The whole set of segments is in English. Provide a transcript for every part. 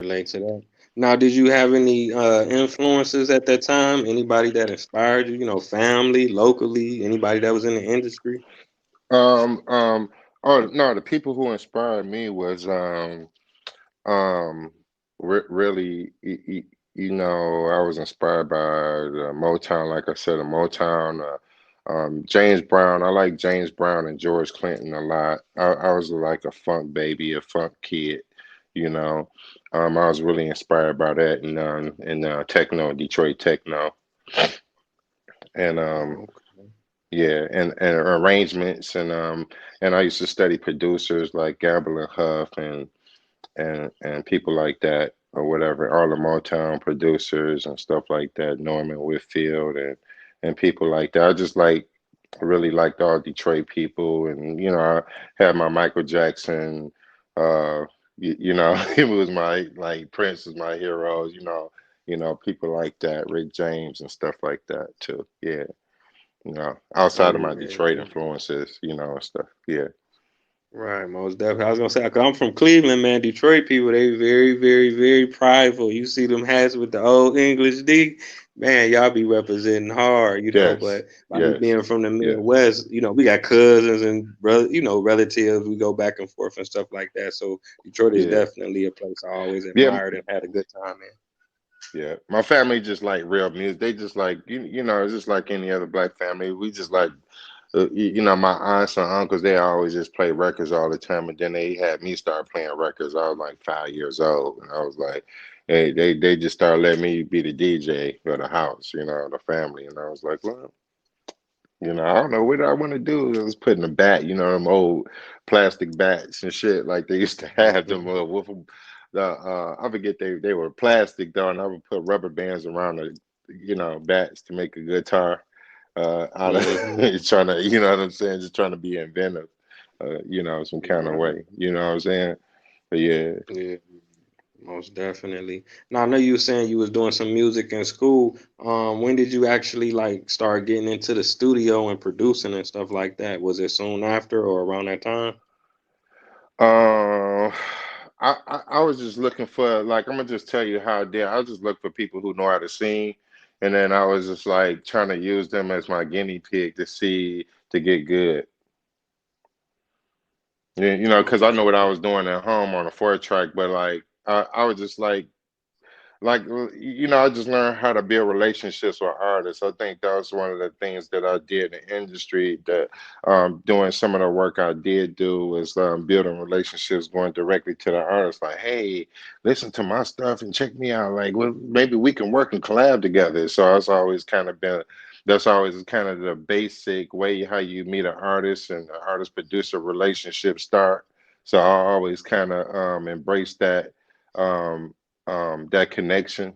relate to that. Now, did you have any influences at that time? Anybody that inspired you? You know, family, locally, anybody that was in the industry? Um, um, oh no, the people who inspired me was really, I was inspired by the Motown, like I said, the Motown, James Brown. I like James Brown and George Clinton a lot. I was like a funk baby, a funk kid, you know. I was really inspired by that and techno, Detroit techno, and Oh, yeah, and arrangements and I used to study producers like Gamble and Huff and people like that or whatever, all the Motown producers and stuff like that, Norman Whitfield and people like that. I just like really liked all Detroit people, and I had my Michael Jackson. He was my like Prince is my heroes. People like that, Rick James and stuff like that too. Yeah, oh outside of my yeah, Detroit yeah. influences, and stuff. Yeah. Right, most definitely. I was gonna say, 'cause I'm from Cleveland, man. Detroit people, they very, very, very prideful. You see them hats with the old English D, man. Y'all be representing hard, you know. Yes. But by me Yes. being from the Yes. Midwest, you know, we got cousins and brother, you know, relatives. We go back and forth and stuff like that. So Detroit is Yeah. definitely a place I always Yeah. admired and had a good time in. Yeah, my family just like real music. They just like it's just like any other black family. We just like, my aunts and uncles. They always just play records all the time. And then they had me start playing records. I was like 5 years old, and I was like, hey, they just started letting me be the DJ for the house, the family. And I was like, well, I don't know what I want to do. I was putting a bat, them old plastic bats and shit like they used to have them with I forget they were plastic though, and I would put rubber bands around the bats to make a guitar out of Mm-hmm. trying to what I'm saying, just trying to be inventive, some kind of Right. way, what I'm saying. But yeah. Yeah. Most definitely. Now I know you were saying you was doing some music in school. When did you actually like start getting into the studio and producing and stuff like that? Was it soon after or around that time? Uh, I was just looking for like I'm gonna just tell you how I did. I was just looking for people who know how to sing, and then I was just like trying to use them as my guinea pig to see to get good. Yeah, because I know Okay. what I was doing at home on a four track, but like I was just like I just learned how to build relationships with artists. I think that was one of the things that I did in the industry, that doing some of the work I did do was building relationships, going directly to the artist, like, hey, listen to my stuff and check me out, like, well, maybe we can work and collab together. So that's always kind of the basic way how you meet an artist and the artist producer relationship start. So I always kind of embrace um, that connection,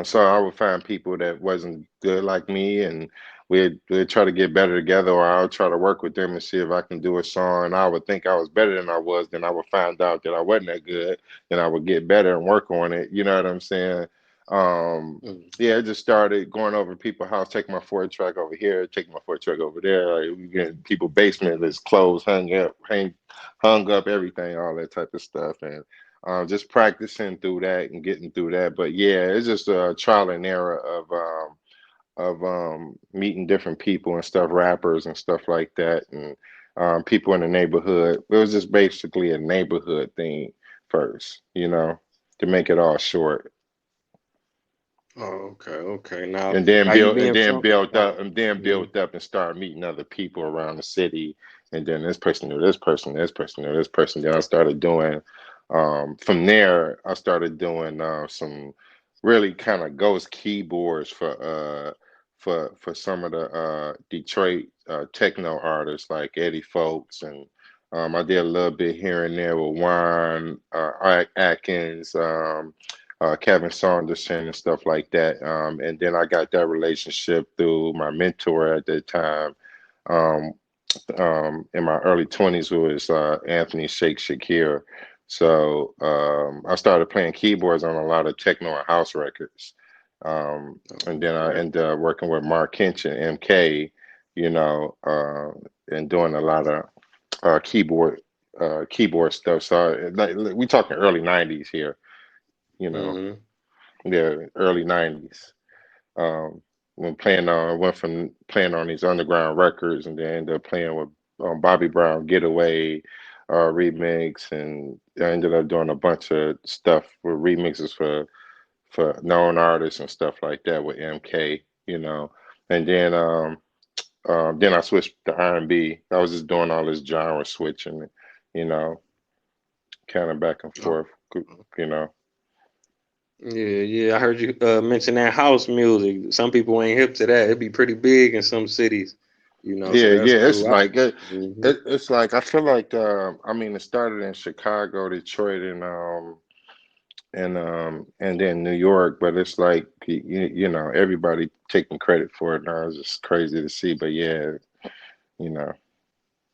So I would find people that wasn't good like me, and we'd try to get better together, or I'll try to work with them and see if I can do a song. And I would think I was better than I was, then I would find out that I wasn't that good, then I would get better and work on it. You know what I'm saying? Um, Mhm. yeah, it just started going over people's house, take my four track over here, take my four track over there. Like we get people basement, there's clothes hung up, everything, all that type of stuff, and just practicing through that and getting through that. But yeah, it's just a trial and error of meeting different people and stuff, rappers and stuff like that, and people in the neighborhood. It was just basically a neighborhood thing first, to make it all short, Oh, okay, okay. Now, and then now you build and being then from, built oh, up and then mhm. built up and start meeting other people around the city, and then this person knew this person, this person knew this person. Then I started doing from there. I started doing some really kind of ghost keyboards for some of the Detroit techno artists like Eddie Folks, and I did a little bit here and there with Juan Atkins. Kevin Saunderson and stuff like that. And then I got that relationship through my mentor at that time, um, in my early 20s, who was Anthony Shake Shakir. So I started playing keyboards on a lot of techno and house records. And then I Okay. ended up working with Mark Kinch and MK, you know, uh, and doing a lot of keyboard. keyboard stuff. So like we talking early '90s here, you know, Mm-hmm. yeah, early '90s. Um, when playing on, went from playing on these underground records, and then ended up playing with Bobby Brown Getaway remix, and I ended up doing a bunch of stuff with remixes for known artists and stuff like that with MK, you know. And then I switched to R&B. I was just doing all this genre switching, you know, kind of back and forth, you know. Yeah, yeah. I heard you mention that house music. Some people ain't hip to that. It'd be pretty big in some cities, so Yeah, that's yeah. It's cool. like Mhm. it's like I feel like I mean it started in Chicago, Detroit, and then New York, but it's like you know everybody taking credit for it now. It's just crazy to see, but yeah, you know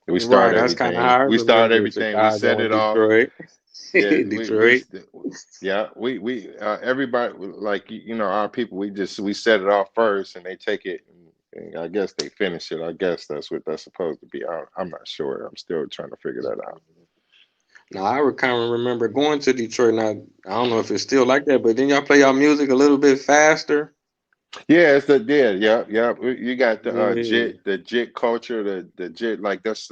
we Right, start that's kind of everything. how I We start remember everything. We set Chicago and it off. Detroit. Yeah, Detroit. yeah, we everybody like you know our people. We set it off first, and they take it. And I guess they finish it. I guess that's what that's supposed to be. I'm not sure. I'm still trying to figure that out. Now I would kind of remember going to Detroit. Now I don't know if it's still like that, but then y'all play y'all music a little bit faster. Yeah, it's the yeah, yeah, yeah. You got Yeah. the jit culture, the jit like that's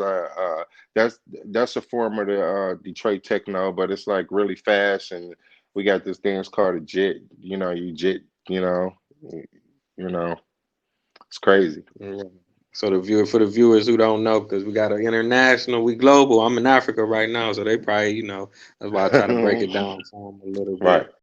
that's a form of the Detroit techno, but it's like really fast, and we got this thing it's called a jit. You know, you jit. You know, you know, it's crazy. Yeah. So for the viewers who don't know, because we got an international, we global. I'm in Africa right now, so they probably, that's why I try to break it down for them a little Right. bit.